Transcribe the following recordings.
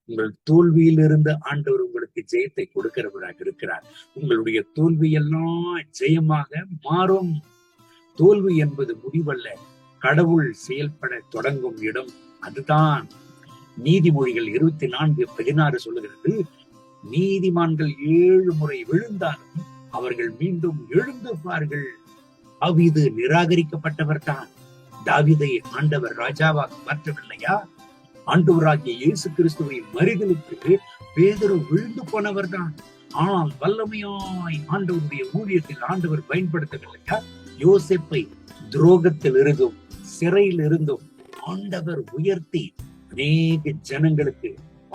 உங்கள் தோல்வியிலிருந்து ஆண்டவர் உங்களுக்கு ஜெயத்தை கொடுக்கிறவராக இருக்கிறார். உங்களுடைய தோல்வி எல்லாம் ஜெயமாக மாறும். தோல்வி என்பது முடிவல்ல, கடவுள் செயல்பட தொடங்கும் இடம். அதுதான் நீதிமொழிகள் 24:16 சொல்லுகிறது, நீதிமான்கள் 7 முறை விழுந்தாலும் அவர்கள் மீண்டும் எழுந்துப்பார்கள். தாவீது நிராகரிக்கப்பட்டவர் தான். தாவீதை ஆண்டவர் ராஜாவாக மாற்றவில்லையா? ஆண்டவராகிய இயேசு கிறிஸ்துவின் மரிதலுக்கு பேதுரு விழுந்து போனவர் தான். ஆனால் வல்லமையாய் ஆண்டவருடைய ஊழியத்தில் ஆண்டவர் பயன்படுத்தவில்லையா? யோசேப்பை துரோகத்தில் இருந்தும் சிறையில் இருந்தும் ஆண்டவர் உயர்த்தி அநேக ஜனங்களுக்கு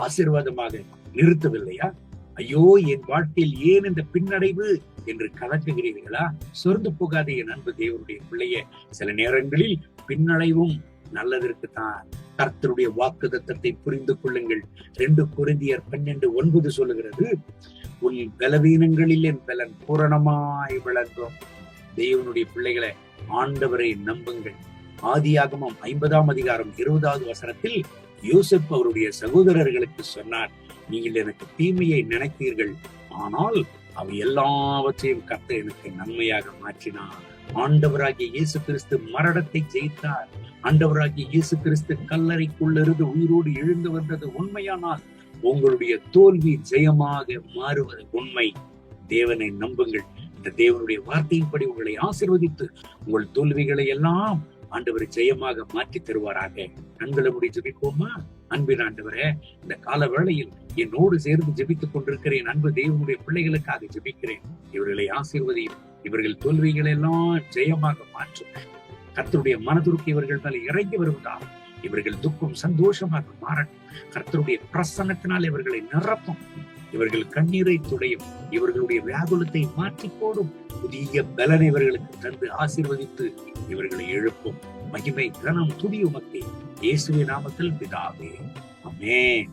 ஆசீர்வாதமாக நிறுத்தவில்லையா? ஐயோ, என் வாழ்க்கையில் ஏன் இந்த பின்னடைவு என்று கலக்குகிறீர்களா? சொர்ந்து போகாதே என் அன்பு தேவனுடைய பிள்ளைய. சில நேரங்களில் பின்னடைவும் நல்லதற்குத்தான். கர்த்தருடைய வாக்குத்தத்தத்தை புரிந்து கொள்ளுங்கள். 2 கொரிந்தியர் 12:9 சொல்லுகிறது, உன் பலவீனங்களில் என் பலன் பூரணமாய் விளங்கும். தேவனுடைய பிள்ளைகளை, ஆண்டவரை நம்புங்கள். ஆதியாகமம் 50:20 யோசேப்பு அவருடைய சகோதரர்களுக்கு சொன்னார், நீங்கள் எனக்கு தீமையை நினைத்தீர்கள், ஆனால் அவை எல்லாவற்றையும் கர்த்தர் எனக்கு நன்மையாக மாற்றினார். ஆண்டவராகிய இயேசு கிறிஸ்து மரணத்தை ஜெயித்தார். ஆண்டவராகிய இயேசு கிறிஸ்து கல்லறைக்குள்ளிருந்து உயிரோடு எழுந்து வந்தது உண்மையானால் உங்களுடைய தோல்வி ஜெயமாக மாறுவது உண்மை. தேவனை நம்புங்கள். இந்த தேவனுடைய வார்த்தையின்படி உங்களை ஆசீர்வதித்து உங்கள் தோல்விகளை எல்லாம் ஆண்டவர் ஜெயமாக மாற்றி தருவாராக. கண்களை மூடி ஜெபிப்போமா? அன்பின் ஆண்டவரே, இந்த கால வேளையில் என்னோடு சேர்ந்து ஜெபித்துக் கொண்டிருக்கிற என் அன்பு தேவனுடைய பிள்ளைகளுக்காக ஜெபிக்கிறேன். இவர்களை ஆசீர்வதியும். இவர்கள் தோல்விகளை எல்லாம் ஜெயமாக மாற்றும். கர்த்தருடைய மனதுருக்கு இவர்கள் மேல இறங்கி வருவதால் இவர்கள் துக்கம் சந்தோஷமாக மாறட்டும். கர்த்தருடைய பிரசன்னத்தினால் இவர்களை நிரப்பும். இவர்கள் கண்ணீரை துடையும். இவர்களுடைய வியாகுலத்தை மாற்றி போடும். புதிய பலனை இவர்களுக்கு தந்து ஆசீர்வதித்து இவர்களை எழுப்பும். மகிமை கனம் துதி உமக்கே. இயேசுவின் நாமத்தில் பிதாவே, ஆமென்.